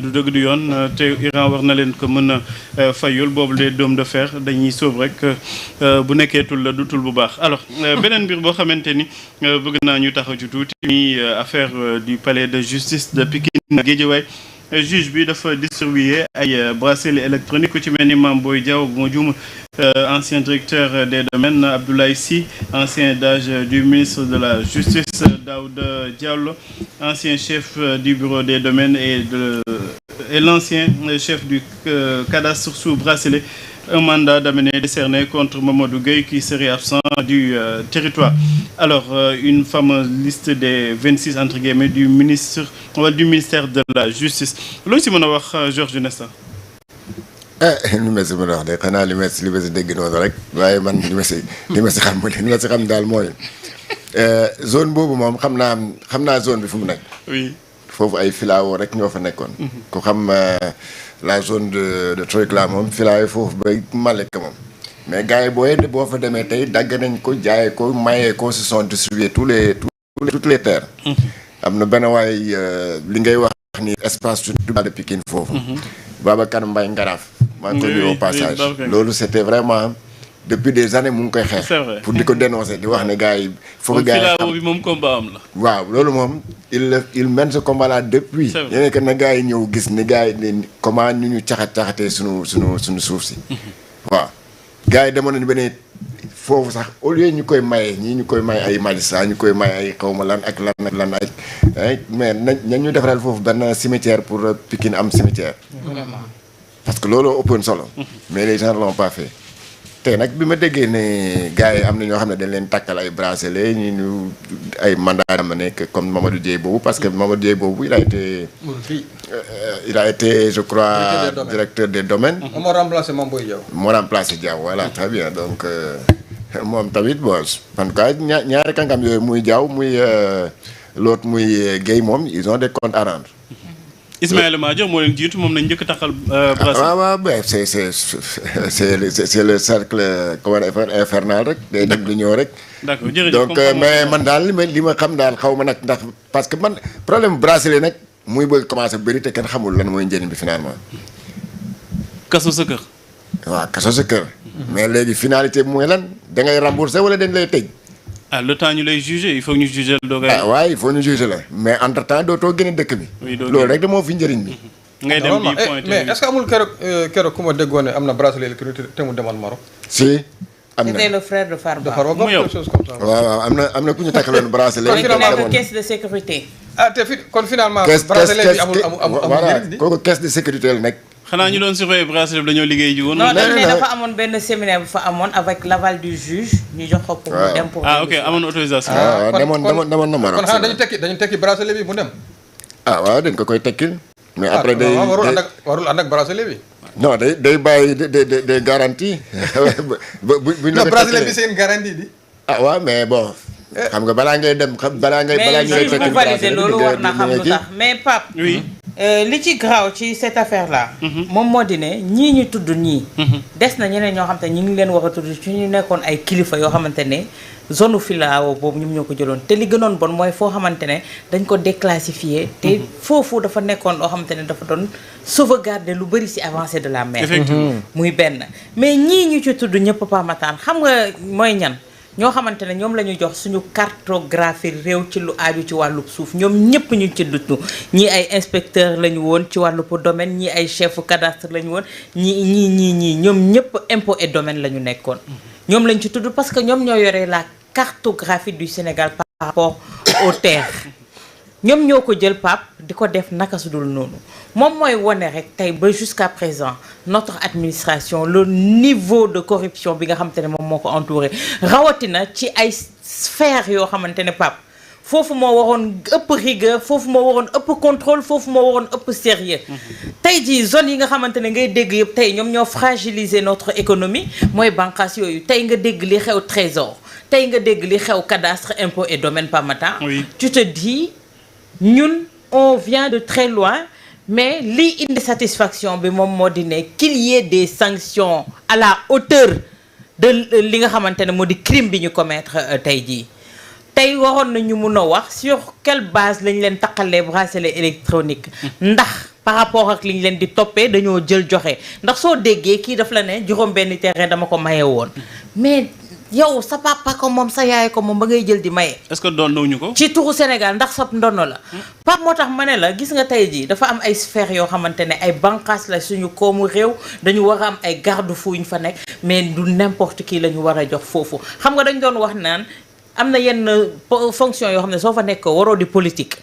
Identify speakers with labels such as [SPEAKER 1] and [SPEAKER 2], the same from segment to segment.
[SPEAKER 1] du dëgg du yoon te Iran war na leen ko mën a fayul boobu les dômes de fer dañuy sóob rek bu nekkee tul la du tul bu baax alors beneen mbir boo xamante ni bëgg naa ñu taxaw ci tuuti mi affaire du palais de justice de Pikine Guédiawaye juge bi dafa distribuer ay bracelet électronique ku ci mel ni Mame Boye Diao bu ma juum ancien directeur des domaines, Abdoulaye Sy, ancien DAGE du ministre de la Justice, Daouda Diallo, ancien chef du bureau des domaines et l'ancien chef du cadastre sous bracelet. Un mandat d'amener décerné contre Mamadou Gueye qui serait absent du territoire. Alors, une fameuse liste des 26 entre guillemets du ministère de la Justice. Loolu si mën a wax Georges Nesta.
[SPEAKER 2] li ma si mën a wax de xanaa li ma si dégg noonu rek waaye man li ma si xam daal mooy zone boobu moom xam naa zone bi fu mu nekk.
[SPEAKER 1] Oui.
[SPEAKER 2] foofu ay filao rek ñoo fa nekkoon. ku xam la zone de truc là moom filao foofu ba Malika moom. mais gars yi boo fa demee tey dagg nañ ko jaayee ko mayee ko se sont distribués toutes les terres. am na benn waay li ngay wax ni espace de Pikine foofu. Babacar Mbaye Ngaraaf. maa ngi koy nuyu au passage loolu c'était vraiment depuis des années mu ngi koy xeex. pour di ko dénoncer di wax ne gars yi. foog gars yi
[SPEAKER 1] bi moom combat am la.
[SPEAKER 2] waaw loolu moom il mène ce combat là depuis. yéen que na gars yi ñëw gis ni gars yi comment ni ñu caxatee sunu suuf si. waaw gars yi demoon nañu ba ne foofu sax au lieu ñu koy maye ñii ñu koy may ay Malissa ñu koy may ay xawma lan ak lan mais nañ ñu defaral foofu benn cimetière pour Pikine am cimetière.
[SPEAKER 3] Vraiment.
[SPEAKER 2] parce que loolu ëppoon solo. mais les gens l'ont pas fait. tey nag bi ma déggee ne gars yi am na ñoo xam ne dañ leen takkal ay bracelet ñu ay mandat dama nekk comme Mamadou Dieye boobu parce que Mamadou Dieye boobu il a été je crois directeur des domaines.
[SPEAKER 3] moo remplacé Mame Boye Diao.
[SPEAKER 2] moo remplacé Diao voilà très bien donc moom tamit bon en tout cas ñaari kàngam yooyu muy Diao muy l'autre muy Guèye moom ils ont des comptes à rendre.
[SPEAKER 1] Ismaïla Madior moo leen jiitu moom nañ njëkk taxal bracelet.
[SPEAKER 2] waaw ben c'est le cercle comment infernal rek day dem di ñëw rek.
[SPEAKER 1] d'accord jërëjëf
[SPEAKER 2] donc mais man daal li ma xam daal xaw ma nag ndax parce que man problème bracelet nag muy bëgg commencé bëri te kenn xamul lan mooy njëriñ bi finalement.
[SPEAKER 1] kaso sa kër.
[SPEAKER 2] waaw kaso sa kër. mais léegi finalité bi mooy lan da ngay rembourser wala dañ lay tëj.
[SPEAKER 1] Le temps ñu lay juger il faut ñu juger la doogay.
[SPEAKER 2] waaye il faut ñu juger la mais entre temps dootoo génne dëkk bi. loolu rek de moo fi njëriñ bi.
[SPEAKER 1] ngay dem di point
[SPEAKER 3] mais est-ce que amul keroog ku ma déggoon ne am na bracelet électronique te mu demoon Maroc.
[SPEAKER 2] si am na
[SPEAKER 4] c'était le frère de Farba.
[SPEAKER 2] waaw am na ku ñu takkaloon bracelet.
[SPEAKER 4] caisse de sécurité.
[SPEAKER 3] te kon finalement. bracelet bi amul njëriñ.
[SPEAKER 2] kooku caisse de sécurité la nekk.
[SPEAKER 1] xanaa ñu doon surveiller bracelet bi dañoo liggéey ji woon.
[SPEAKER 4] non dafa amoon benn séminaire bu fa amoon avec l'aval du juge ñu jox ko pour mu dem pour.
[SPEAKER 1] ok amoon autorisation.
[SPEAKER 2] demoon na Maroc.
[SPEAKER 3] kon xanaa dañu tekki bracelet bi mu dem.
[SPEAKER 2] waaw dañ ko koy tekkil. mais après day
[SPEAKER 3] warul ànd ak bracelet bi.
[SPEAKER 2] non day bàyyi des garanties. buñ la ko
[SPEAKER 3] bracelet bi c'est une garantie di.
[SPEAKER 2] waaw mais bon. xam nga balaa ngay dem balaa ngay
[SPEAKER 4] mais bu valider loolu war na xam lu tax mais Pape.
[SPEAKER 1] oui.
[SPEAKER 4] li ci graaw ci cette affaire là. moom moo di ne ñii ñu tudd ñii. des na ñeneen ñoo xam te ñu ngi leen war a tudd ci ñu nekkoon ay kilifa yoo xamante ne zone filao boobu ñoom ñoo ko jëloon te li gënoon bon mooy foo xamante ne dañ ko déclassifié. te foofu dafa nekkoon loo xamante ne dafa doon sauvegarder lu bëri ci avancée de la mer.
[SPEAKER 1] effectivement
[SPEAKER 4] muy benn mais ñii ñu ci tudd ñëpp Pa Matar xam nga mooy ñan. ñoo xamante ne ñoom la ñu jox suñu cartographie réew ci lu aaju ci wàllu suuf ñoom ñëpp ñu ci duttu ñii ay inspecteur la ñu woon ci wàllu domaine ñii ay chef cadastre la ñu woon ñii ñoom ñëpp impôt et domaine la ñu nekkoon ñoom lañ ci tudd parce que ñoom ñoo yore la cartographie du Sénégal par rapport aux terres ñoom ñoo ko jël Pape di ko def naka su dul noonu moom mooy wane rek tey ba jusqu'à présent notre administration le niveau de corruption bi nga xamante ne moom moo ko entouré rawatina ci ay sphères yoo xamante ne Pape foofu moo waroon ëpp rigueur foofu moo waroon ëpp contrôle foofu moo waroon ëpp sérieux tey jii zone yi nga xamante ne ngay dégg yëpp tey ñoom ñoo fragiliser notre économie mooy bànqaas yooyu tey nga dégg li xew trésor tey nga dégg li xew cadastre impôt et domaine Pa Matar. Tu te dis ñun on vient de très loin mais li indi satisfaction bi moom moo di ne qu'il y ait des sanctions à la hauteur de li nga xamante ne moo di crime bi ñu commettre tey jii tey waroon nañu mun a wax sur quelle base lañ leen taqalee bracelet électronique ndax par rapport ak li ñu leen di toppee dañoo jël joxe ndax soo déggee kii daf la ne juróom benn terrain dama ko maye woon mais yow sa papa ko moom sa yaay ko moom ba ngay jël di maye.
[SPEAKER 1] est-ce que doonawuñu ko.
[SPEAKER 4] ci turu Sénégal ndax sa ndono la. Pape moo tax ma ne la gis nga tey jii dafa am ay sphères yoo xamante ne ay bànqaas la suñu koomu réew dañu war a am ay garde-fou yu ñu fa nekk mais du n'importe qui la ñu war a jox foofu xam nga dañ doon wax naan am na yenn fonction yoo xam ne soo fa nekk waroo di politique.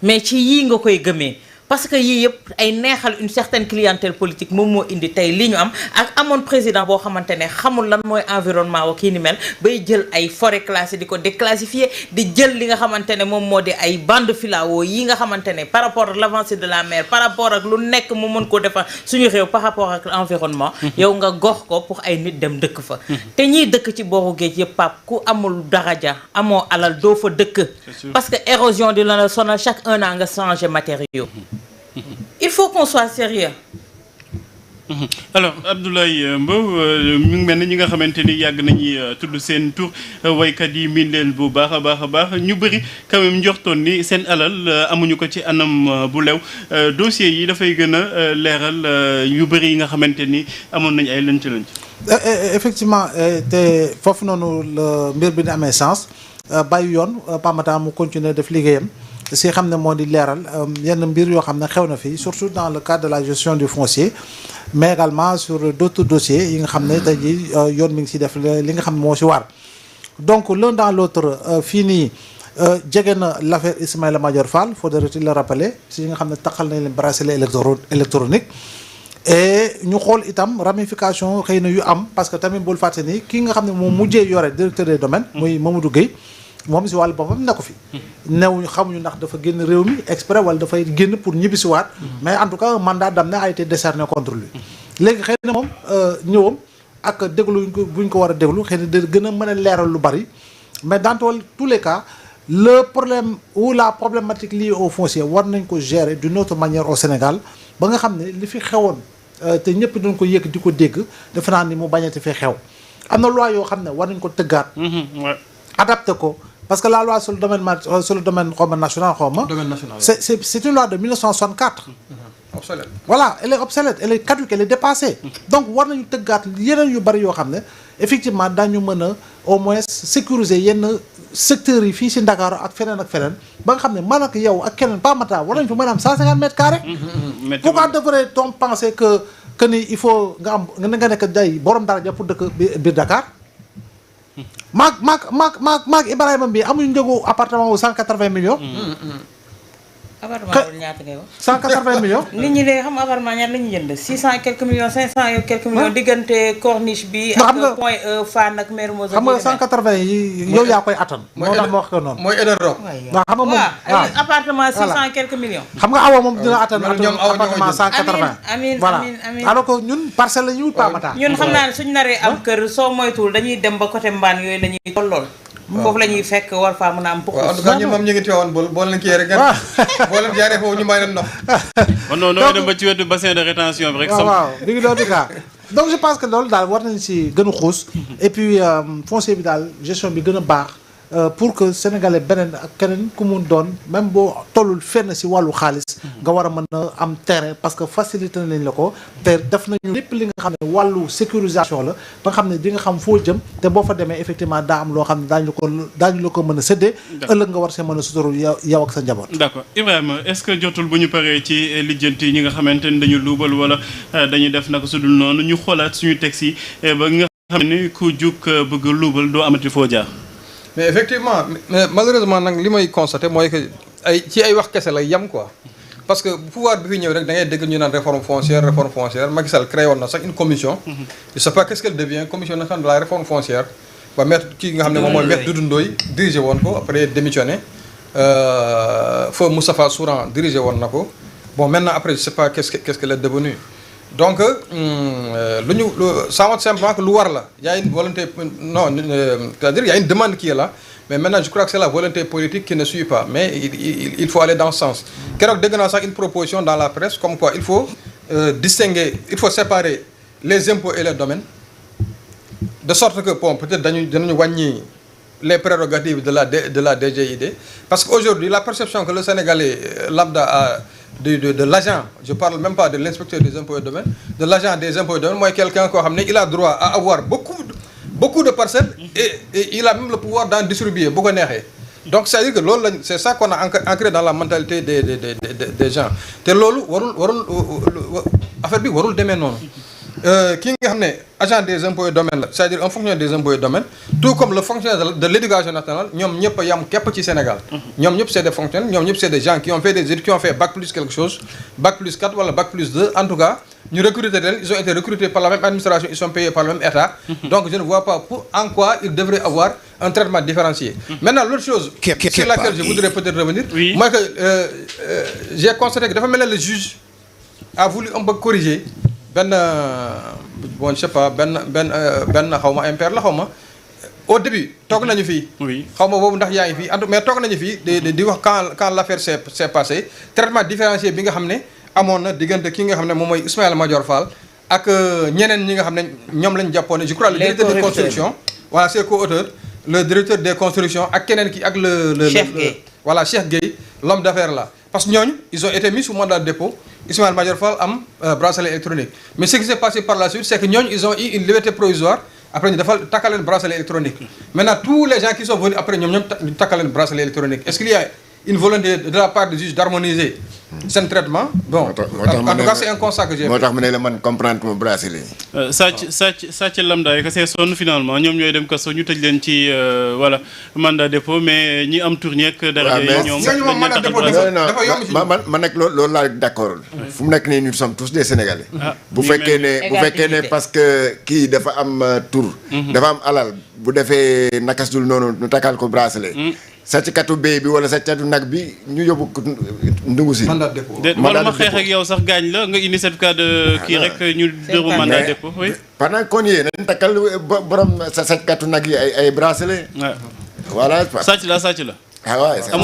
[SPEAKER 4] mais ci yii nga koy gëmee. parce que yii yëpp ay neexal une certaine clientèle politique moom moo indi tey li ñu am ak amoon président boo xamante ne xamul lan mooy environnement wa kii ni mel bay jël ay forêt classée di ko déclassifier di jël li nga xamante ne moom moo di ay bande filao yi nga xamante ne par rapport ak l'avancée de la mer par rapport ak lu nekk mu mën ko defar suñu réew par rapport ak l'environnement yow nga gox ko pour ay nit dem dëkk fa te ñiy dëkk ci booru géej yëpp Pape ku amul daraja amoo alal doo fa dëkk parce que érosion di la sonal chaque 1 an nga changer matériaux. Il faut qu'on soit sérieux.
[SPEAKER 1] Alors Abdoulaye Mbow mu ngi mel ne ñi nga xamante ni yàgg nañuy tudd seen tur waykat yi miin leen bu baax a baax ñu bëri quand même njortoon ni seen alal amuñu ko ci anam bu lew dossiers yi dafay gën a leeral yu bëri yi nga xamante ni amoon nañ ay lënt-lënt.
[SPEAKER 5] Effectivement te foofu noonu la mbir bi ni amee sens bàyyi yoon Pamata mu continuer def liggéeyam. si xam ne moo di leeral yenn mbir yoo xam ne xew na fii surtout dans le cadre de la gestion du foncier mais également sur d'autres dossiers yi nga xam ne tey jii yoon mi ngi si def li nga xam ne moo si war donc l'un dans l'autre fii nii jege na l'affaire Ismaïla Madior Fall faudrait-il le rappeler si nga xam ne taxal nañ leen bracelet électronique et ñu xool itam ramification xëy na yu am parce que tamit bul fàtte ni kii nga xam ne moom mujjee yore directeur des domaines muy Mamadou Gueye moom si wàllu boppam ne ko fi newuñu xamuñu ndax dafa génn réew mi exprès wala dafay génn pour ñibbi si waat mais en tout cas un mandat d'amener a été décerné contre lui léegi xëy na moom ñëwam ak déglu buñ ko war a déglu xëy na da gën a mën a leeral lu bari mais dans tous les cas le problème ou la problématique liée au foncier war nañ ko gérer d'une autre manière au Sénégal ba nga xam ne li fi xewoon te ñëpp doon ko yëg di ko dégg defe naa ni mu bañati fi xew am na loi yoo xam ne war nañ ko tëggaat adapté ko parce que la loi sur le domaine national c'est une loi de 1964.
[SPEAKER 3] Obsolète.
[SPEAKER 5] Voilà, elle est obsolète, elle est caduque, elle est dépassée. Donc war nañu tëggaat yeneen yu bari yoo xam ne effectivement daañu mën a au moins sécuriser yenn secteurs yi fii si Ndakaaru ak feneen ba nga xam ne man ak yow ak keneen Pamata war nañu fa mën a am 150 mètres carrés. Pourquoi devrait-on penser que ni il faut nga nekk day borom daraja pour dëkk biir Dakar. maak Ibrahima bi amuñu njëgu appartement wu 180 millions.
[SPEAKER 4] appartement boobu ñaata ngay wax.
[SPEAKER 5] 180 millions.
[SPEAKER 4] nit ñi de xam appartement ñaata la ñuy jënd 600 et quelques millions 500 et quelques millions diggante corniche bi. ak point E Fann ak Mermoz.
[SPEAKER 5] xam nga 180 yi yow yaa koy attan. moo tax ma wax ko noonu.
[SPEAKER 3] mooy Eden Rock.
[SPEAKER 5] waaw xam nga moom
[SPEAKER 4] waaw appartement 600 et quelques millions.
[SPEAKER 5] xam nga awa moom dina attan appartement 180.
[SPEAKER 4] amiin
[SPEAKER 5] voilà
[SPEAKER 4] amiin
[SPEAKER 5] alors que ñun parcelle la ñuy wut Pamata.
[SPEAKER 4] ñun xam naa ne suñu naree am kër soo moytuwul dañuy dem ba côté Mbane yooyu la ñuy tollool. foofu la ñuy fekk war faa mën a am.
[SPEAKER 3] waaw en tout cas ñun moom ñu ngi teewoon boo leen kii rek. boo leen jaaree foofu ñu may leen ndox.
[SPEAKER 1] non dem ba ci wetu bassin de rétention bi rek.
[SPEAKER 5] waaw bi ngi doon di cas donc je pense que loolu daal war nañ si gën a xuus. et puis foncier bi daal gestion bi gën a baax pour que sénégalais beneen ak keneen ku mun doon même boo tollul fenn si wàllu xaalis. nga war a mën a am terrain parce que facilité nañ la ko. te def nañu lépp li nga xam ne wàllu sécurisation la ba nga xam ne di nga xam foo jëm te boo fa demee effectivement daa am loo xam ne daañu la ko mën a séddee. ëllëg nga war see mën a suturu yow ak sa njaboot.
[SPEAKER 1] d'accord Ibrahima est-ce que jotul bu ñu paree ci lijjanti ñi nga xamante ni dañu luubal wala dañuy def naka su dul noonu ñu xoolaat suñu texte yi ba nga xam ne ku jug bëgg luubal doo amati foo jaar.
[SPEAKER 3] mais effectivement mais malheureusement nag li may constater mooy que ay wax kese lay yem quoi. parce que pouvoir bi fi ñëw rek da ngay dégg ñu naan réforme foncière Macky Sall créé woon na sax une commission. je sais pas qu'est-ce qu'elle devient commission nationale de la réforme foncière. ba maître kii nga xam ne moom mooy maître Doudou Ndoye dirigé woon ko après démissionné feu Moustapha Souran dirigé woon na ko bon maintenant après je sais pas qu'est-ce qu'elle est devenue. donc ça montre simplement que lu war la y a une volonté non c'est-à-dire y a une demande qui est là mais maintenant je crois que c'est la volonté politique qui ne suit pas mais il faut aller dans ce sens keroog dégg naa sax une proposition dans la presse comme quoi il faut distinguer il faut séparer les impôts et les domaines de sorte que bon peut-être danañu wàññi les prérogatives de la DGID parce qu'aujourd'hui la perception que le Sénégalais lambda a de l'agent, je parle même pas de l'inspecteur des impôts et domaines, de l'agent des impôts et domaines, moi quelqu'un qui a droit à avoir beaucoup de parcelles et il a même le pouvoir d'en distribuer beaucoup de. Donc c'est-à-dire que c'est ça qu'on a ancré dans la mentalité des gens. Te loolu warul affaire bi warul demee noonu. Ki nga xam ne agent des impôts et domaines la, c'est-à-dire un fonctionnaire des impôts et domaines, tout comme le fonctionnaire de l'éducation nationale, ñoom ñëpp a yam képp ci Sénégal. ñoom ñëpp c'est des fonctionnaires, ñoom ñëpp c'est des gens qui ont fait des études, qui ont fait bac plus quelque chose, bac plus 4 wala bac plus 2, en tout cas ñu recruter leen, ils ont été recrutés par la même administration, ils sont payés par le même État. Donc je ne vois pas en quoi ils devraient avoir un traitement différencié. Maintenant l'autre chose sur laquelle je voudrais peut-être revenir, moi que j'ai constaté que dafa mel ne le juge a voulu un peu corriger bon je sais pas ben xawma impair la xawma au début toog nañu fii xawma boobu ndax yaa ngi fii mais toog nañu fii di wax quand l'affaire s'est passée traitement différencié bi nga xam ne amoon na diggante ki nga xam ne moom mooy Ismaïla Madior Fall ak ñeneen ñi nga xam ne ñoom lañ jàppoon je crois le directeur des constructions voilà c'est co-auteur le directeur des constructions ak keneen ki ak le voilà Cheikh Gueye l'homme d'affaires là parce que ñooñu ils ont été mis sous mandat de dépôt Ismaïla Madior Fall am bracelet électronique mais ce qui s'est passé par la suite c'est que ñooñu ils ont eu une liberté provisoire après ñu dafa takkal leen bracelet électronique maintenant tous les gens qui sont venus après ñoom ñu takkal leen bracelet électronique est-ce qu'il y a une volonté de la part du juge d'harmoniser seen traitement bon en tout cas c'est un constat que j'ai
[SPEAKER 2] moo tax mu ne la man comprendre mo bracelet
[SPEAKER 1] sàcc lambda yi kese sonn finalement ñoom ñooy dem kaso ñu tëj leen ci voilà mandat dépôt mais ñi am tour ñeek dara ñoom
[SPEAKER 3] mandat dépôt dafa yomb ci
[SPEAKER 2] man nag loolu laa d'accord fu mu nekk nii nous sommes tous des Sénégalais bu fekkee ne parce que kii dafa am tour dafa am alal bu defee nakas dul noonu ñu takkal ko bracelet sàcckatu béy bi wala sàcckatu nag bi ñu yóbbu ndungu si
[SPEAKER 3] mandat dépôt
[SPEAKER 1] wala ma xeex ak yow sax gaañ la nga indi certificat de kii rek ñu dëru mandat dépôt oui
[SPEAKER 2] pendant qu'on y est nañ takkal borom sàcckatu nag yi ay bracelet voilà
[SPEAKER 1] sàcc la
[SPEAKER 2] ah ouais